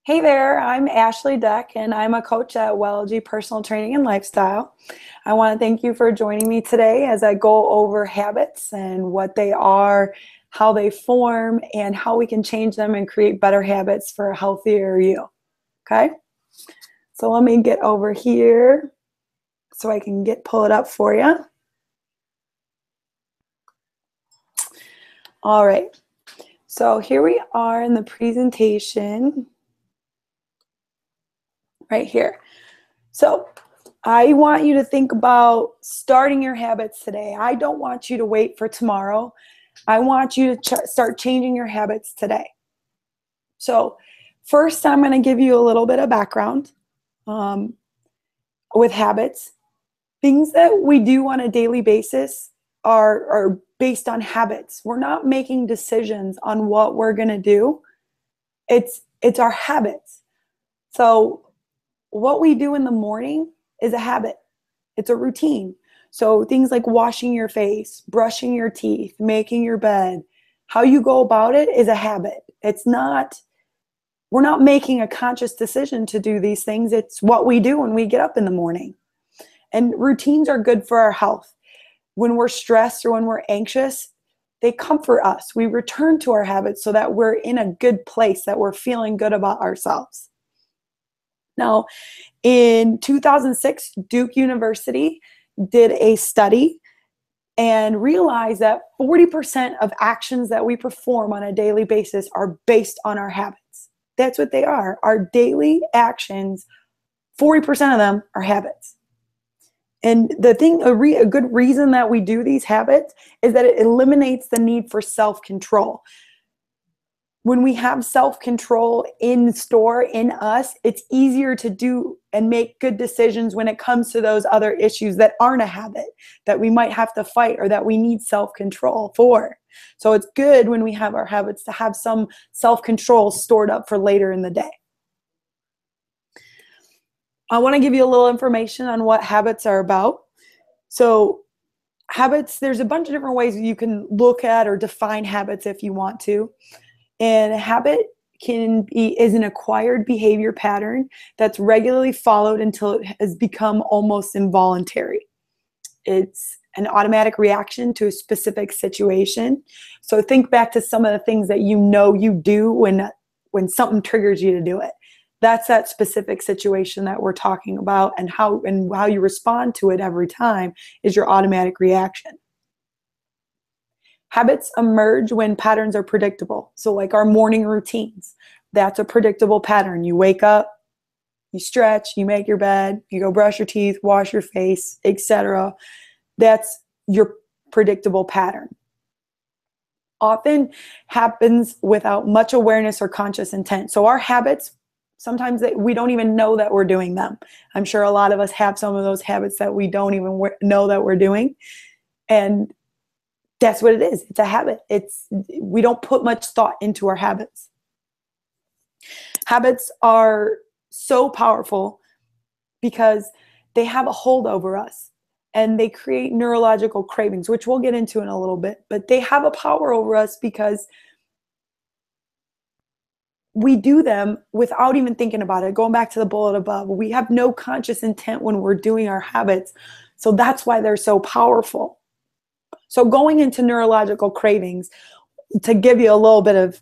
Hey there, I'm Ashley Deck, and I'm a coach at WellG Personal Training and Lifestyle. I want to thank you for joining me today as I go over habits and what they are, how they form, and how we can change them and create better habits for a healthier you. Okay? So let me get over here so I can pull it up for you. All right. So here we are in the presentation. Right here. So I want you to think about starting your habits today. I don't want you to wait for tomorrow. I want you to start changing your habits today. So first, I'm going to give you a little bit of background with habits. Things that we do on a daily basis are based on habits. We're not making decisions on what we're going to do. It's our habits. So what we do in the morning is a habit. It's a routine. So things like washing your face, brushing your teeth, making your bed, how you go about it is a habit. We're not making a conscious decision to do these things. It's what we do when we get up in the morning. And routines are good for our health. When we're stressed or when we're anxious, they comfort us. We return to our habits so that we're in a good place, that we're feeling good about ourselves. Now, in 2006, Duke University did a study and realized that 40% of actions that we perform on a daily basis are based on our habits. That's what they are. Our daily actions, 40% of them are habits. And the thing, a good reason that we do these habits is that it eliminates the need for self-control. When we have self-control in store in us, it's easier to do and make good decisions when it comes to those other issues that aren't a habit, that we might have to fight or that we need self-control for. So it's good when we have our habits to have some self-control stored up for later in the day. I want to give you a little information on what habits are about. So habits, there's a bunch of different ways you can look at or define habits if you want to. And a habit is an acquired behavior pattern that's regularly followed until it has become almost involuntary. It's an automatic reaction to a specific situation. So think back to some of the things that you know you do when something triggers you to do it. That's that specific situation that we're talking about, and how you respond to it every time is your automatic reaction. Habits emerge when patterns are predictable. So like our morning routines, that's a predictable pattern. You wake up, you stretch, you make your bed, you go brush your teeth, wash your face, etc. That's your predictable pattern. Often happens without much awareness or conscious intent. So our habits, sometimes we don't even know that we're doing them. I'm sure a lot of us have some of those habits that we don't even know that we're doing. And that's what it is. It's a habit. We don't put much thought into our habits. Habits are so powerful because they have a hold over us, and they create neurological cravings, which we'll get into in a little bit. But they have a power over us because we do them without even thinking about it. Going back to the bullet above, we have no conscious intent when we're doing our habits. So that's why they're so powerful. So going into neurological cravings, to give you a little bit of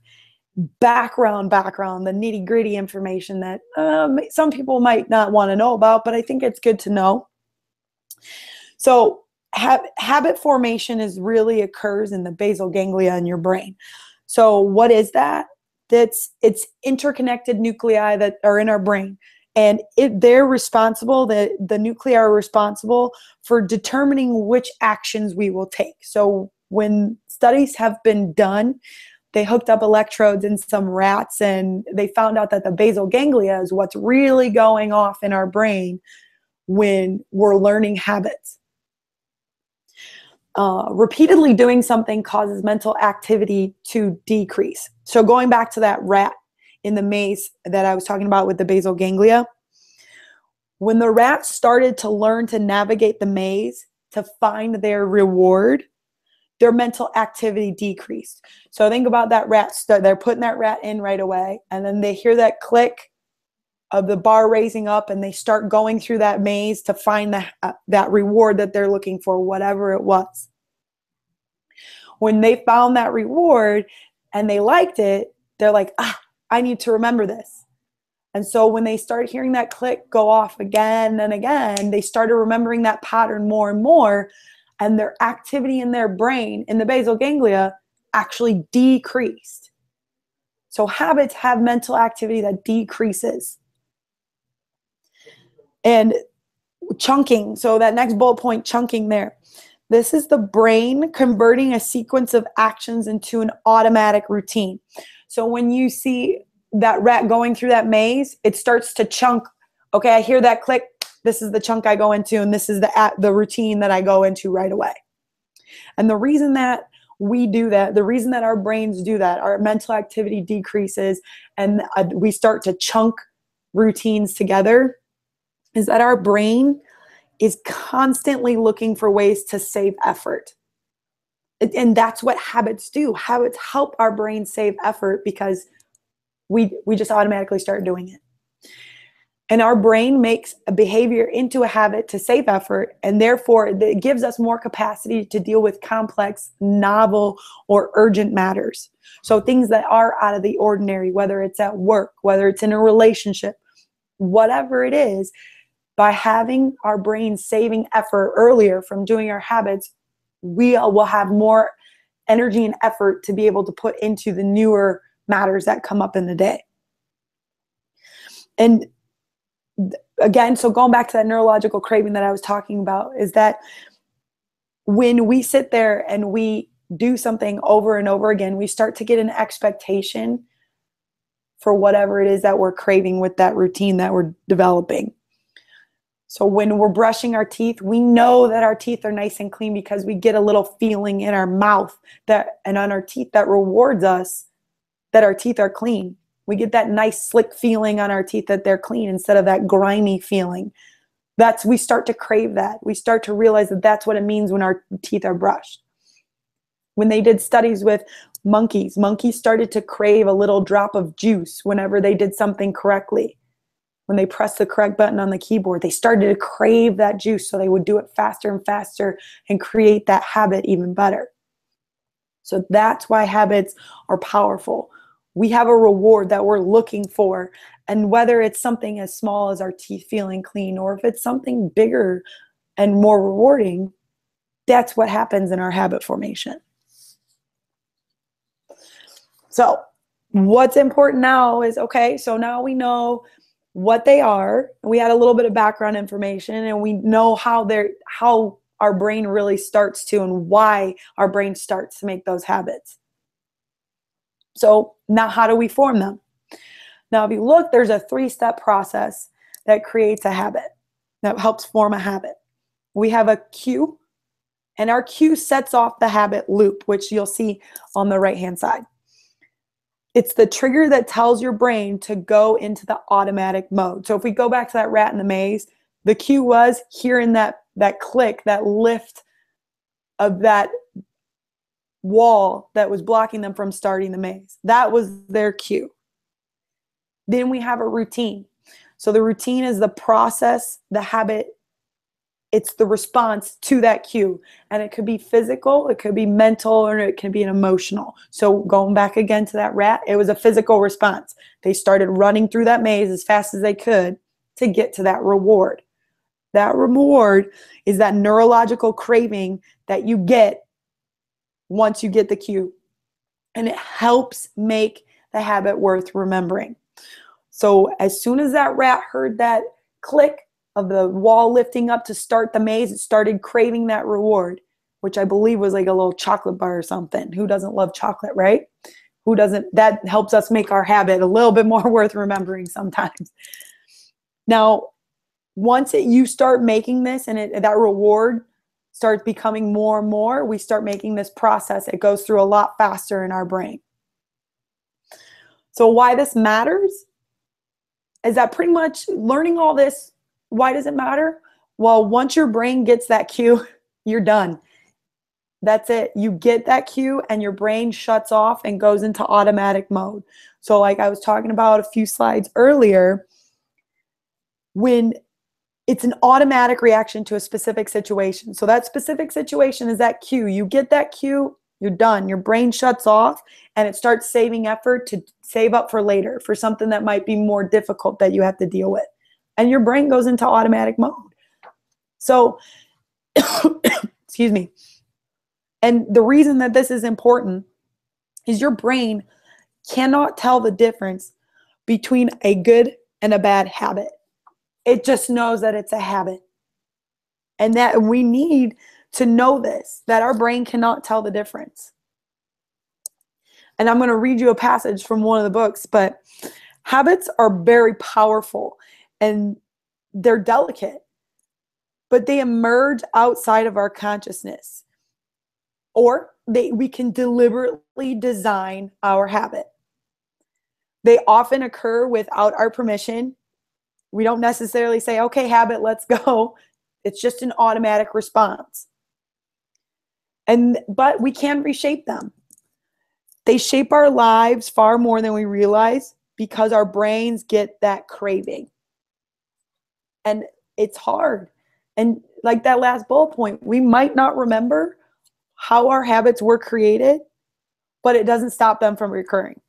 background, the nitty gritty information that some people might not want to know about, but I think it's good to know. So habit formation really occurs in the basal ganglia in your brain. So what is that? It's interconnected nuclei that are in our brain. And they're responsible, the nuclei are responsible for determining which actions we will take. So when studies have been done, they hooked up electrodes in some rats, and they found out that the basal ganglia is what's really going off in our brain when we're learning habits. Repeatedly doing something causes mental activity to decrease. So going back to that rat in the maze that I was talking about with the basal ganglia, when the rats started to learn to navigate the maze to find their reward, their mental activity decreased. So think about that rat. They're putting that rat in right away, and then they hear that click, of the bar raising up, and they start going through that maze to find that reward that they're looking for, whatever it was. When they found that reward and they liked it, they're like, I need to remember this. And so when they started hearing that click go off again and again, they started remembering that pattern more and more, and their activity in their brain, in the basal ganglia, actually decreased. So habits have mental activity that decreases. And chunking, so that next bullet point, chunking there. This is the brain converting a sequence of actions into an automatic routine. So when you see that rat going through that maze, it starts to chunk. Okay, I hear that click. This is the chunk I go into, and this is the routine that I go into right away. And the reason that we do that, the reason that our brains do that, our mental activity decreases, and we start to chunk routines together, is that our brain is constantly looking for ways to save effort. And that's what habits do. Habits help our brain save effort because we just automatically start doing it. And our brain makes a behavior into a habit to save effort, and therefore it gives us more capacity to deal with complex, novel, or urgent matters. So things that are out of the ordinary, whether it's at work, whether it's in a relationship, whatever it is, by having our brain saving effort earlier from doing our habits, we will have more energy and effort to be able to put into the newer matters that come up in the day. And again, so going back to that neurological craving that I was talking about, is that when we sit there and we do something over and over again, we start to get an expectation for whatever it is that we're craving with that routine that we're developing. So when we're brushing our teeth, we know that our teeth are nice and clean because we get a little feeling in our mouth and on our teeth that rewards us that our teeth are clean. We get that nice slick feeling on our teeth that they're clean instead of that grimy feeling. We start to crave that. We start to realize that that's what it means when our teeth are brushed. When they did studies with monkeys started to crave a little drop of juice whenever they did something correctly. When they pressed the correct button on the keyboard, they started to crave that juice, so they would do it faster and faster and create that habit even better. So that's why habits are powerful. We have a reward that we're looking for, and whether it's something as small as our teeth feeling clean, or if it's something bigger and more rewarding, that's what happens in our habit formation. So what's important now is, okay, so now we know what they are. We had a little bit of background information, and we know how our brain really starts to, and why our brain starts to make those habits. So now how do we form them? Now, if you look, there's a 3-step process that creates a habit, that helps form a habit. We have a cue, and our cue sets off the habit loop, which you'll see on the right-hand side. It's the trigger that tells your brain to go into the automatic mode. So if we go back to that rat in the maze, the cue was hearing that click, that lift of that wall that was blocking them from starting the maze. That was their cue. Then we have a routine. So the routine is the process, the habit. It's the response to that cue. And it could be physical, it could be mental, or it can be an emotional. So going back again to that rat, it was a physical response. They started running through that maze as fast as they could to get to that reward. That reward is that neurological craving that you get once you get the cue. And it helps make the habit worth remembering. So as soon as that rat heard that click of the wall lifting up to start the maze, it started craving that reward, which I believe was like a little chocolate bar or something. Who doesn't love chocolate, right? Who doesn't? That helps us make our habit a little bit more worth remembering sometimes. Now, once you start making this, and that reward starts becoming more and more, we start making this process. It goes through a lot faster in our brain. So why this matters is that pretty much learning all this. Why does it matter? Well, once your brain gets that cue, you're done. That's it. You get that cue and your brain shuts off and goes into automatic mode. So like I was talking about a few slides earlier, when it's an automatic reaction to a specific situation. So that specific situation is that cue. You get that cue, you're done. Your brain shuts off and it starts saving effort to save up for later, for something that might be more difficult that you have to deal with. And your brain goes into automatic mode. So, excuse me. And the reason that this is important is your brain cannot tell the difference between a good and a bad habit. It just knows that it's a habit. And that we need to know this, that our brain cannot tell the difference. And I'm going to read you a passage from one of the books, but habits are very powerful and they're delicate, but they emerge outside of our consciousness. Or we can deliberately design our habit. They often occur without our permission. We don't necessarily say, okay, habit, let's go. It's just an automatic response. But we can reshape them. They shape our lives far more than we realize because our brains get that craving. And it's hard. And like that last bullet point, we might not remember how our habits were created, but it doesn't stop them from recurring.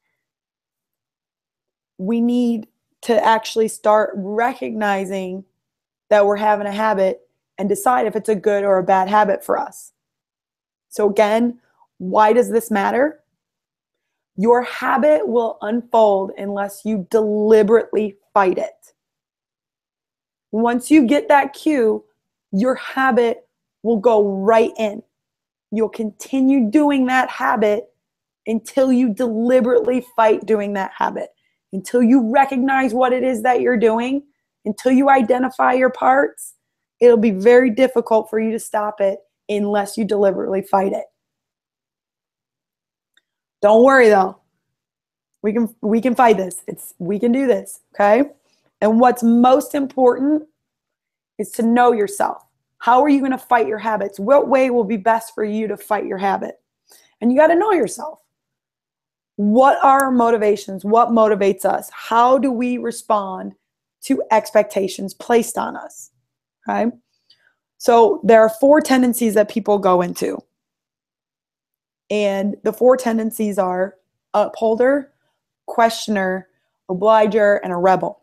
We need to actually start recognizing that we're having a habit and decide if it's a good or a bad habit for us. So again, why does this matter? Your habit will unfold unless you deliberately fight it. Once you get that cue, your habit will go right in. You'll continue doing that habit until you deliberately fight doing that habit. Until you recognize what it is that you're doing, until you identify your parts, it'll be very difficult for you to stop it unless you deliberately fight it. Don't worry though. We can fight this. We can do this, okay? And what's most important is to know yourself. How are you going to fight your habits? What way will be best for you to fight your habit? And you got to know yourself. What are our motivations? What motivates us? How do we respond to expectations placed on us? Okay? So there are 4 tendencies that people go into. And the 4 tendencies are upholder, questioner, obliger, and a rebel.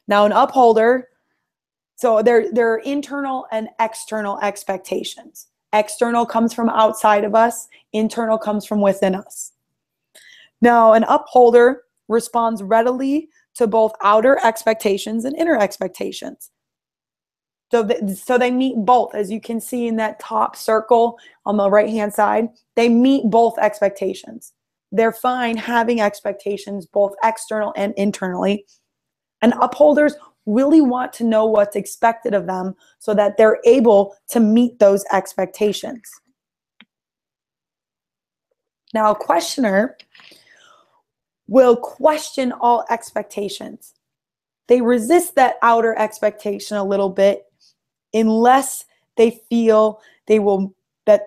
Now, an upholder, so there are internal and external expectations. External comes from outside of us. Internal comes from within us. Now, an upholder responds readily to both outer expectations and inner expectations. So they meet both, as you can see in that top circle on the right-hand side. They meet both expectations. They're fine having expectations, both external and internally. And upholders really want to know what's expected of them so that they're able to meet those expectations. Now, a questioner will question all expectations. They resist that outer expectation a little bit unless they feel that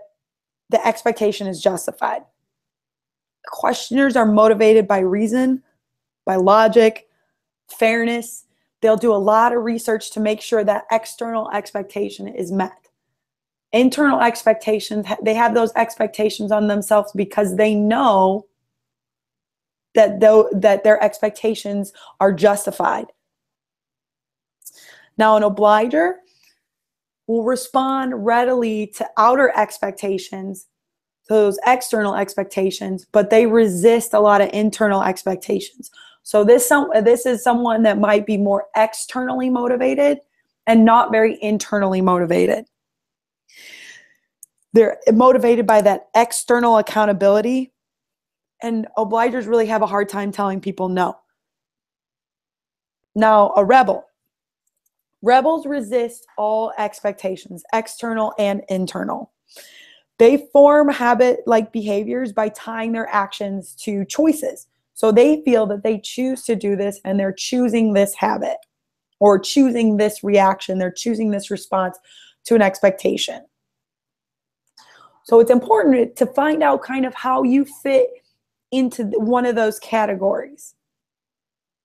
the expectation is justified. Questioners are motivated by reason, by logic, fairness. They'll do a lot of research to make sure that external expectation is met. Internal expectations, they have those expectations on themselves because they know that their expectations are justified. Now, an obliger will respond readily to outer expectations, to those external expectations, but they resist a lot of internal expectations. So this is someone that might be more externally motivated and not very internally motivated. They're motivated by that external accountability, and obligers really have a hard time telling people no. Now, a rebel. Rebels resist all expectations, external and internal. They form habit-like behaviors by tying their actions to choices. So they feel that they choose to do this and they're choosing this habit or choosing this reaction. They're choosing this response to an expectation. So it's important to find out kind of how you fit into one of those categories.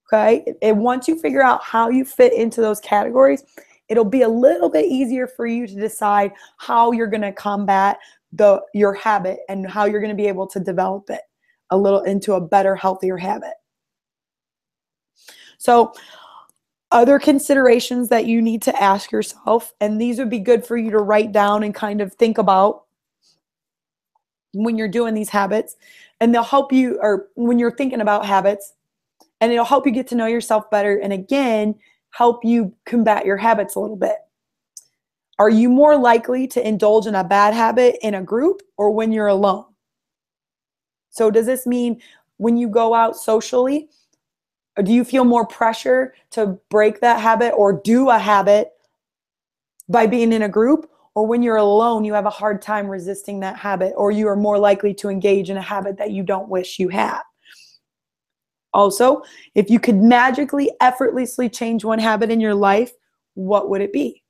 Okay. And once you figure out how you fit into those categories, it'll be a little bit easier for you to decide how you're going to combat your habit and how you're going to be able to develop it a little into a better, healthier habit. So, other considerations that you need to ask yourself, and these would be good for you to write down and kind of think about when you're doing these habits, and they'll help you, or when you're thinking about habits, and it'll help you get to know yourself better. And again, help you combat your habits a little bit. Are you more likely to indulge in a bad habit in a group or when you're alone? So does this mean when you go out socially, or do you feel more pressure to break that habit or do a habit by being in a group? Or when you're alone, you have a hard time resisting that habit, or you are more likely to engage in a habit that you don't wish you had? Also, if you could magically, effortlessly change one habit in your life, what would it be?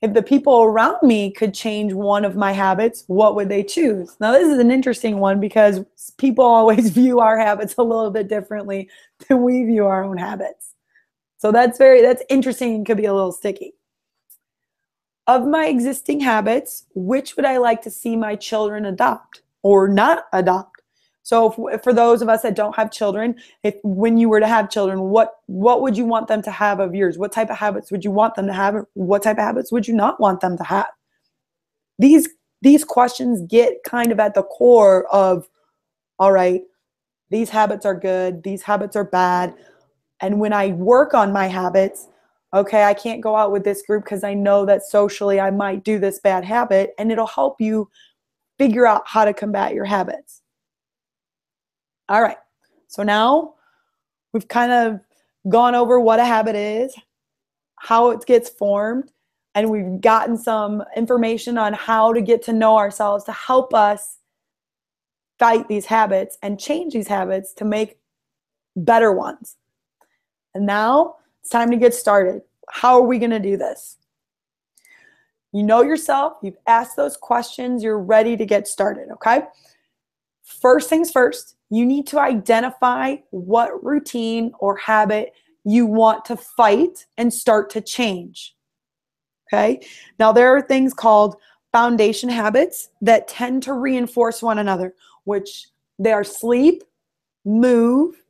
If the people around me could change one of my habits, what would they choose? Now, this is an interesting one because people always view our habits a little bit differently than we view our own habits. So that's interesting and could be a little sticky. Of my existing habits, which would I like to see my children adopt or not adopt? So for those of us that don't have children, when you were to have children, what would you want them to have of yours? What type of habits would you want them to have? What type of habits would you not want them to have? These questions get kind of at the core of, all right, these habits are good, these habits are bad. And when I work on my habits, okay, I can't go out with this group because I know that socially I might do this bad habit, and it'll help you figure out how to combat your habits. All right, so now we've kind of gone over what a habit is, how it gets formed, and we've gotten some information on how to get to know ourselves to help us fight these habits and change these habits to make better ones. And now it's time to get started. How are we going to do this? You know yourself, you've asked those questions, you're ready to get started, okay? First things first, you need to identify what routine or habit you want to fight and start to change. Okay? Now, there are things called foundation habits that tend to reinforce one another, which they are sleep, move,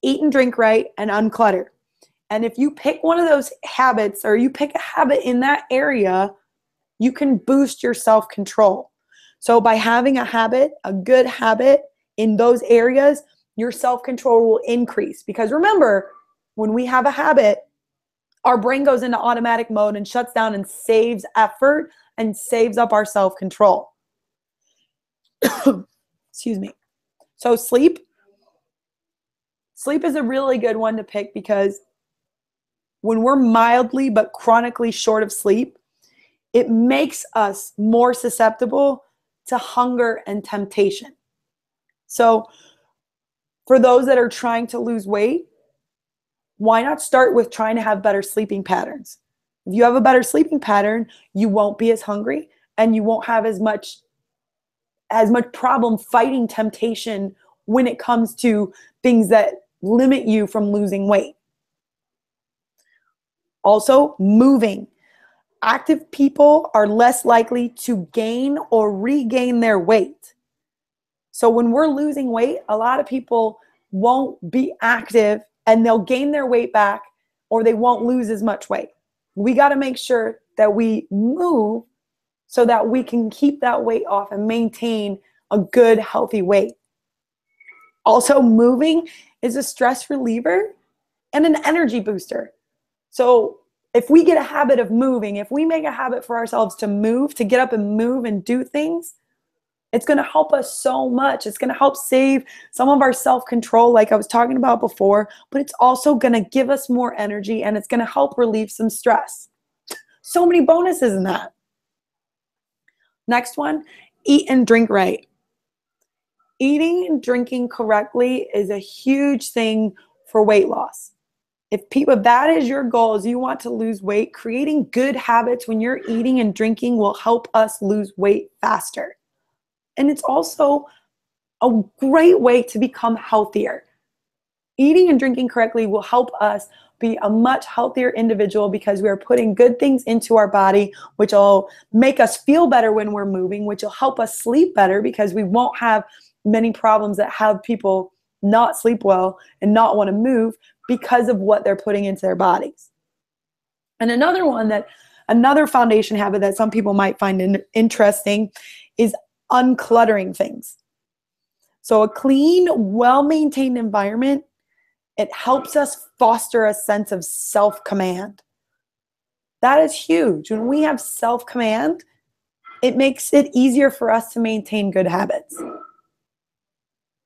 eat and drink right, and unclutter. And if you pick one of those habits, or you pick a habit in that area, you can boost your self-control. So by having a habit, a good habit in those areas, your self-control will increase. Because remember, when we have a habit, our brain goes into automatic mode and shuts down and saves effort and saves up our self-control. Excuse me. So sleep is a really good one to pick, because when we're mildly but chronically short of sleep, it makes us more susceptible to hunger and temptation. So for those that are trying to lose weight, why not start with trying to have better sleeping patterns? If you have a better sleeping pattern, you won't be as hungry and you won't have as much problem fighting temptation when it comes to things that limit you from losing weight. Also, moving. Active people are less likely to gain or regain their weight. So when we're losing weight, a lot of people won't be active and they'll gain their weight back, or they won't lose as much weight. We got to make sure that we move so that we can keep that weight off and maintain a good, healthy weight. Also, moving is a stress reliever and an energy booster. So if we get a habit of moving, if we make a habit for ourselves to move, to get up and move and do things, it's going to help us so much. It's going to help save some of our self-control, like I was talking about before, but it's also going to give us more energy, and it's going to help relieve some stress. So many bonuses in that. Next one, eat and drink right. Eating and drinking correctly is a huge thing for weight loss. If that is your goal, is you want to lose weight, creating good habits when you're eating and drinking will help us lose weight faster. And it's also a great way to become healthier. Eating and drinking correctly will help us be a much healthier individual because we are putting good things into our body, which will make us feel better when we're moving, which will help us sleep better because we won't have many problems that have people not sleep well and not want to move because of what they're putting into their bodies. And another foundation habit that some people might find interesting is uncluttering things. So a clean, well-maintained environment, it helps us foster a sense of self-command. That is huge. When we have self-command, it makes it easier for us to maintain good habits.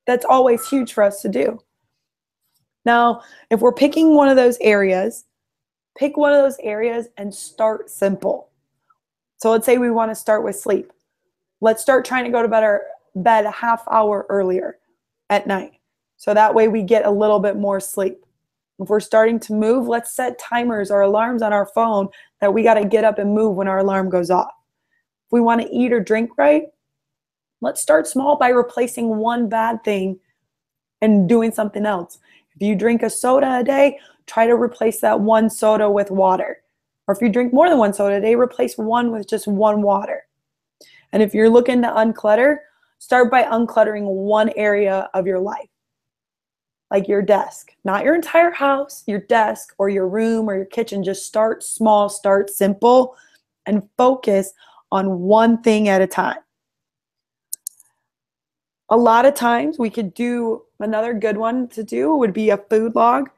That's always huge for us to do. Now, if we're picking one of those areas, pick one of those areas and start simple. So let's say we want to start with sleep. Let's start trying to go to bed a half hour earlier at night. So that way we get a little bit more sleep. If we're starting to move, let's set timers or alarms on our phone that we got to get up and move when our alarm goes off. If we want to eat or drink right, let's start small by replacing one bad thing and doing something else. If you drink a soda a day, try to replace that one soda with water. Or if you drink more than one soda a day, replace one with just one water. And if you're looking to unclutter, start by uncluttering one area of your life. Like your desk, not your entire house, your desk or your room or your kitchen. Just start small, start simple, and focus on one thing at a time. A lot of times we could do another good one to do would be a food log.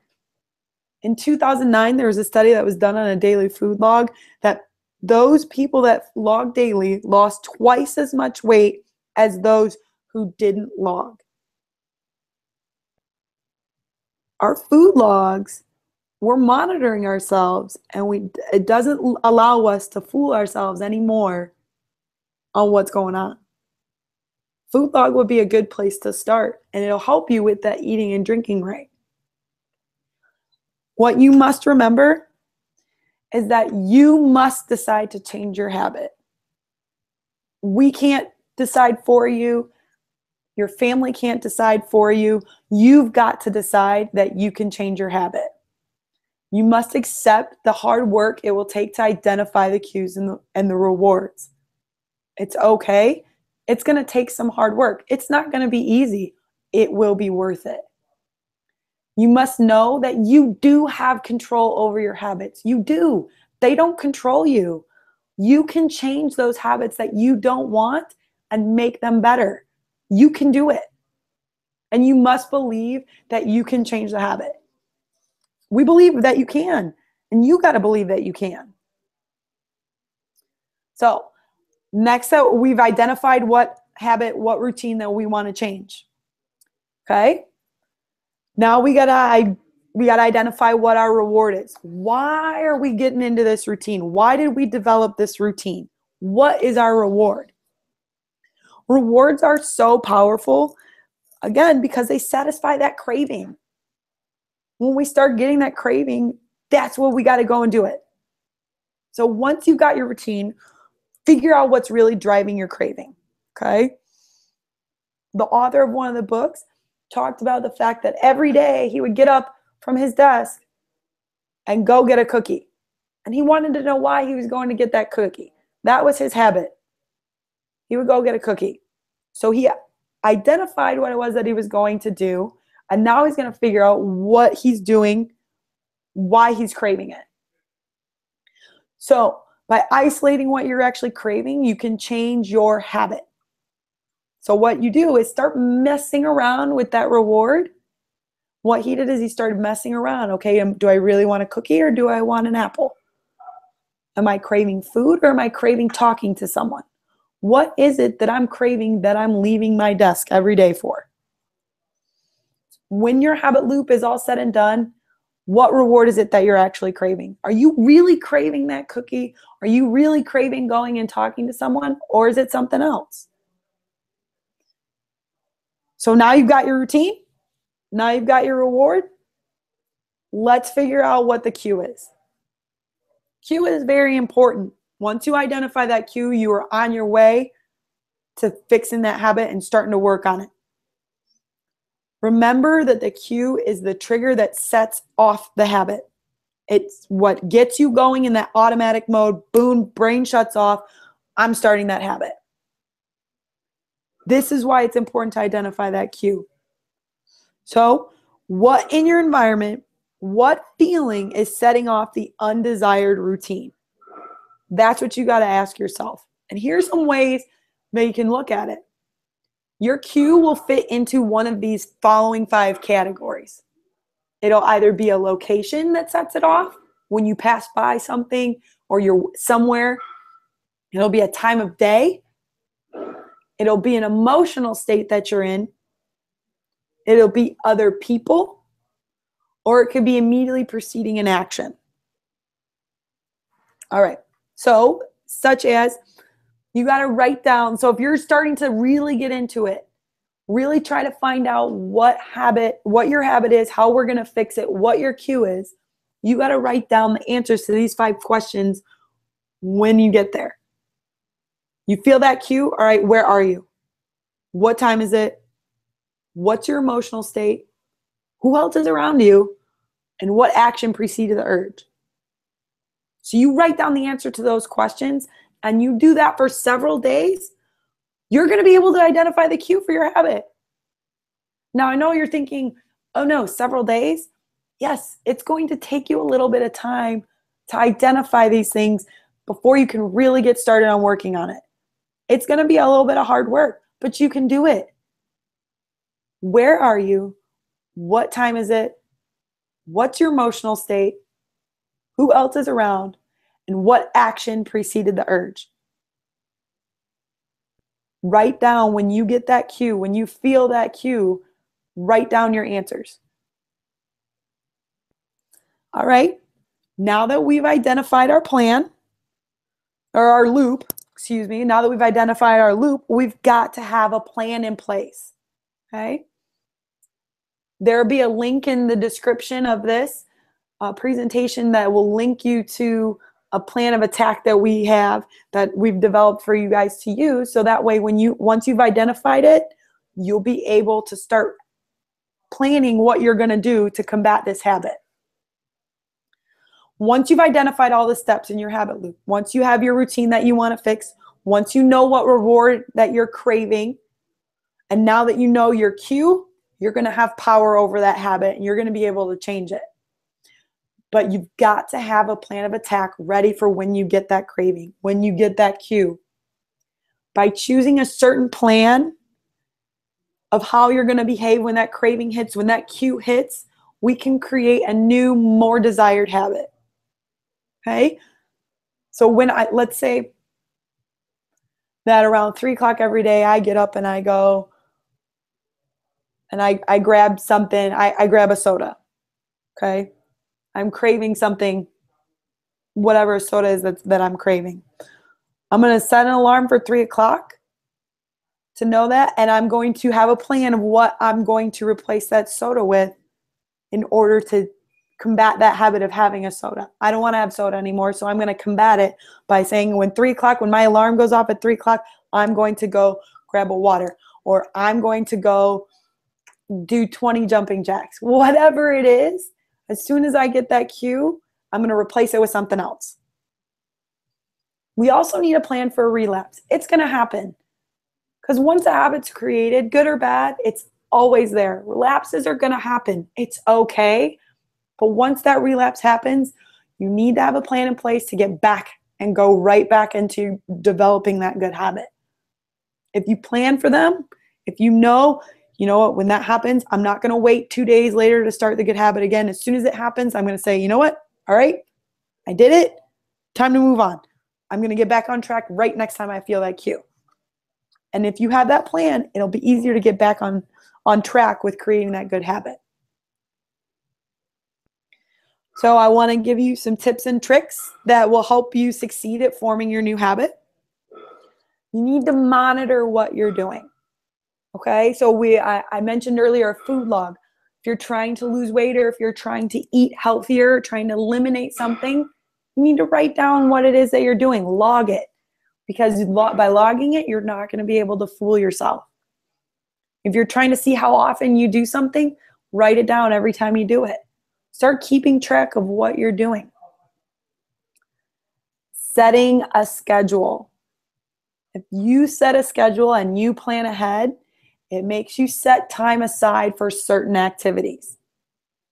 In 2009, there was a study that was done on a daily food log that those people that log daily lost twice as much weight as those who didn't log. Our food logs, we're monitoring ourselves, and it doesn't allow us to fool ourselves anymore on what's going on. Food log would be a good place to start, and it'll help you with that eating and drinking right. What you must remember is that you must decide to change your habit. We can't decide for you. Your family can't decide for you. You've got to decide that you can change your habit. You must accept the hard work it will take to identify the cues and the rewards. It's okay. It's going to take some hard work. It's not going to be easy. It will be worth it. You must know that you do have control over your habits. You do. They don't control you. You can change those habits that you don't want and make them better. You can do it. And you must believe that you can change the habit. We believe that you can, and you got to believe that you can. So next up, we've identified what habit, what routine that we want to change. Okay? Now we got to identify what our reward is. Why are we getting into this routine? Why did we develop this routine? What is our reward? Rewards are so powerful, again, because they satisfy that craving. When we start getting that craving, that's what we got to go and do it. So once you've got your routine, figure out what's really driving your craving, okay? The author of one of the books talked about the fact that every day he would get up from his desk and go get a cookie. And he wanted to know why he was going to get that cookie. That was his habit. He would go get a cookie. So he identified what it was that he was going to do, and now he's going to figure out what he's doing, why he's craving it. So by isolating what you're actually craving, you can change your habit. So what you do is start messing around with that reward. What he did is he started messing around. Okay, do I really want a cookie or do I want an apple? Am I craving food or am I craving talking to someone? What is it that I'm craving that I'm leaving my desk every day for? When your habit loop is all said and done, what reward is it that you're actually craving? Are you really craving that cookie? Are you really craving going and talking to someone? Or is it something else? So now you've got your routine. Now you've got your reward. Let's figure out what the cue is. Cue is very important. Once you identify that cue, you are on your way to fixing that habit and starting to work on it. Remember that the cue is the trigger that sets off the habit. It's what gets you going in that automatic mode. Boom, brain shuts off. I'm starting that habit. This is why it's important to identify that cue. So, what in your environment, what feeling is setting off the undesired routine? That's what you got to ask yourself. And here's some ways that you can look at it. Your cue will fit into one of these following 5 categories. It'll either be a location that sets it off when you pass by something or you're somewhere. It'll be a time of day. It'll be an emotional state that you're in. It'll be other people, or it could be immediately preceding an action. All right. So, such as you got to write down. So, if you're starting to really get into it, really try to find out what your habit is, how we're going to fix it, what your cue is. You got to write down the answers to these 5 questions when you get there. You feel that cue? All right, where are you? What time is it? What's your emotional state? Who else is around you? And what action preceded the urge? So you write down the answer to those questions and you do that for several days. You're going to be able to identify the cue for your habit. Now, I know you're thinking, oh no, several days? Yes, it's going to take you a little bit of time to identify these things before you can really get started on working on it. It's going to be a little bit of hard work, but you can do it. Where are you? What time is it? What's your emotional state? Who else is around? And what action preceded the urge? Write down when you get that cue, when you feel that cue, write down your answers. All right, now that we've identified our plan, or our loop, now that we've identified our loop, we've got to have a plan in place, okay? There'll be a link in the description of this presentation that will link you to a plan of attack that we've developed for you guys to use. So that way, once you've identified it, you'll be able to start planning what you're going to do to combat this habit. Once you've identified all the steps in your habit loop, once you have your routine that you want to fix, once you know what reward that you're craving, and now that you know your cue, you're going to have power over that habit and you're going to be able to change it. But you've got to have a plan of attack ready for when you get that craving, when you get that cue. By choosing a certain plan of how you're going to behave when that craving hits, when that cue hits, we can create a new, more desired habit. Okay? So let's say that around 3 o'clock every day, I get up and I go and I grab something, I grab a soda. Okay? I'm craving something, whatever soda is that I'm craving. I'm going to set an alarm for 3 o'clock to know that, and I'm going to have a plan of what I'm going to replace that soda with in order to combat that habit of having a soda. I don't want to have soda anymore, so I'm going to combat it by saying when my alarm goes off at 3 o'clock, I'm going to go grab a water, or I'm going to go do 20 jumping jacks. Whatever it is, as soon as I get that cue, I'm going to replace it with something else. We also need a plan for a relapse. It's going to happen. Because once a habit's created, good or bad, it's always there. Relapses are going to happen. It's okay. But once that relapse happens, you need to have a plan in place to get back and go right back into developing that good habit. If you plan for them, if you know what, when that happens, I'm not going to wait 2 days later to start the good habit again. As soon as it happens, I'm going to say, you know what? All right, I did it. Time to move on. I'm going to get back on track right next time I feel that cue. And if you have that plan, it'll be easier to get back on track with creating that good habit. So I want to give you some tips and tricks that will help you succeed at forming your new habit. You need to monitor what you're doing. Okay, so I mentioned earlier a food log. If you're trying to lose weight or if you're trying to eat healthier, trying to eliminate something, you need to write down what it is that you're doing. Log it. Because by logging it, you're not going to be able to fool yourself. If you're trying to see how often you do something, write it down every time you do it. Start keeping track of what you're doing. Setting a schedule. If you set a schedule and you plan ahead, it makes you set time aside for certain activities.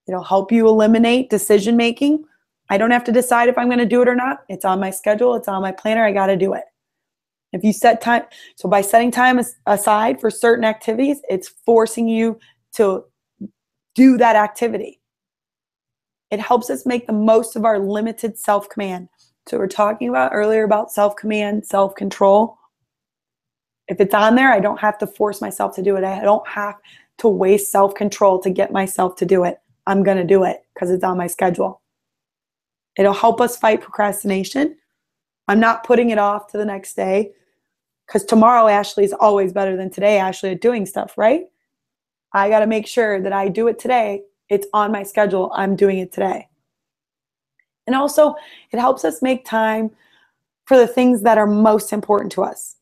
It'll help you eliminate decision making. I don't have to decide if I'm going to do it or not. It's on my schedule. It's on my planner. I got to do it. If you set time, so by setting time aside for certain activities, it's forcing you to do that activity. It helps us make the most of our limited self-command. So we're talking about earlier about self-command, self-control. If it's on there, I don't have to force myself to do it. I don't have to waste self-control to get myself to do it. I'm going to do it because it's on my schedule. It'll help us fight procrastination. I'm not putting it off to the next day because tomorrow, Ashley, is always better than today, Ashley, at doing stuff, right? I got to make sure that I do it today. It's on my schedule. I'm doing it today. And also, it helps us make time for the things that are most important to us.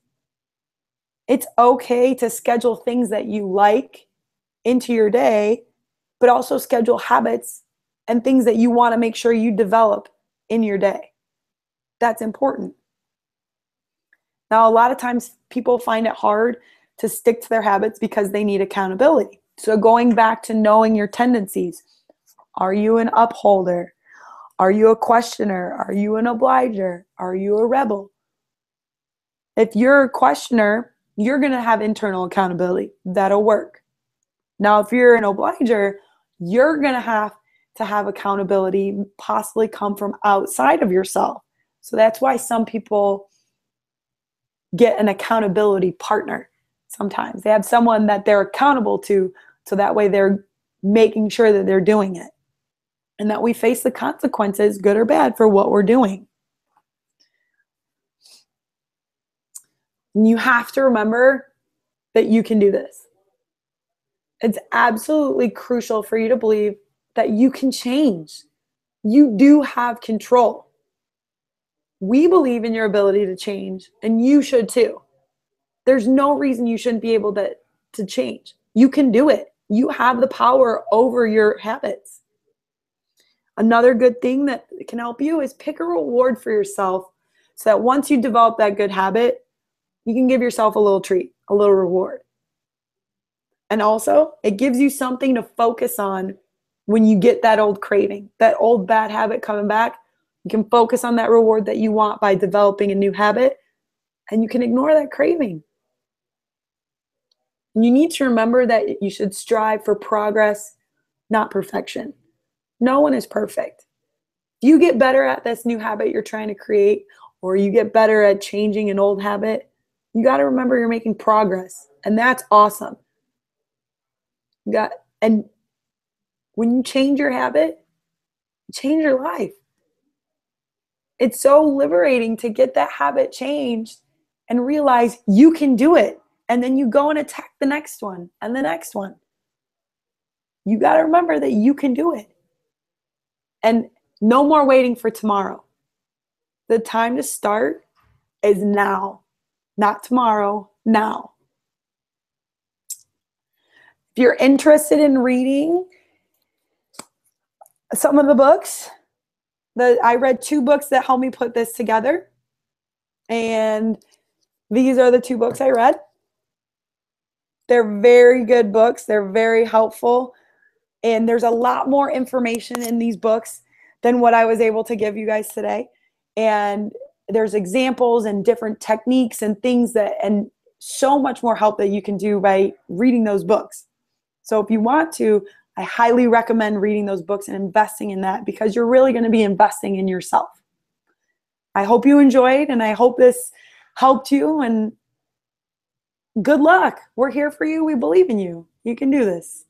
It's okay to schedule things that you like into your day, but also schedule habits and things that you want to make sure you develop in your day. That's important. Now, a lot of times people find it hard to stick to their habits because they need accountability. So going back to knowing your tendencies. Are you an upholder? Are you a questioner? Are you an obliger? Are you a rebel? If you're a questioner, you're going to have internal accountability. That'll work. Now, if you're an obliger, you're going to have accountability possibly come from outside of yourself. So that's why some people get an accountability partner. Sometimes they have someone that they're accountable to, so that way they're making sure that they're doing it. And that we face the consequences, good or bad, for what we're doing. And you have to remember that you can do this. It's absolutely crucial for you to believe that you can change. You do have control. We believe in your ability to change, and you should too. There's no reason you shouldn't be able to change. You can do it. You have the power over your habits. Another good thing that can help you is pick a reward for yourself so that once you develop that good habit, you can give yourself a little treat, a little reward. And also, it gives you something to focus on when you get that old craving, that old bad habit coming back. You can focus on that reward that you want by developing a new habit, and you can ignore that craving. You need to remember that you should strive for progress, not perfection. No one is perfect. If you get better at this new habit you're trying to create, or you get better at changing an old habit, you got to remember you're making progress, and that's awesome. And when you change your habit, change your life. It's so liberating to get that habit changed and realize you can do it. And then you go and attack the next one and the next one. You got to remember that you can do it. And no more waiting for tomorrow. The time to start is now, not tomorrow, now. If you're interested in reading some of the books, I read 2 books that helped me put this together. And these are the 2 books I read. They're very good books. They're very helpful. And there's a lot more information in these books than what I was able to give you guys today. And there's examples and different techniques and things and so much more help that you can do by reading those books. So if you want to, I highly recommend reading those books and investing in that, because you're really going to be investing in yourself. I hope you enjoyed, and I hope this helped you, and good luck. We're here for you. We believe in you. You can do this.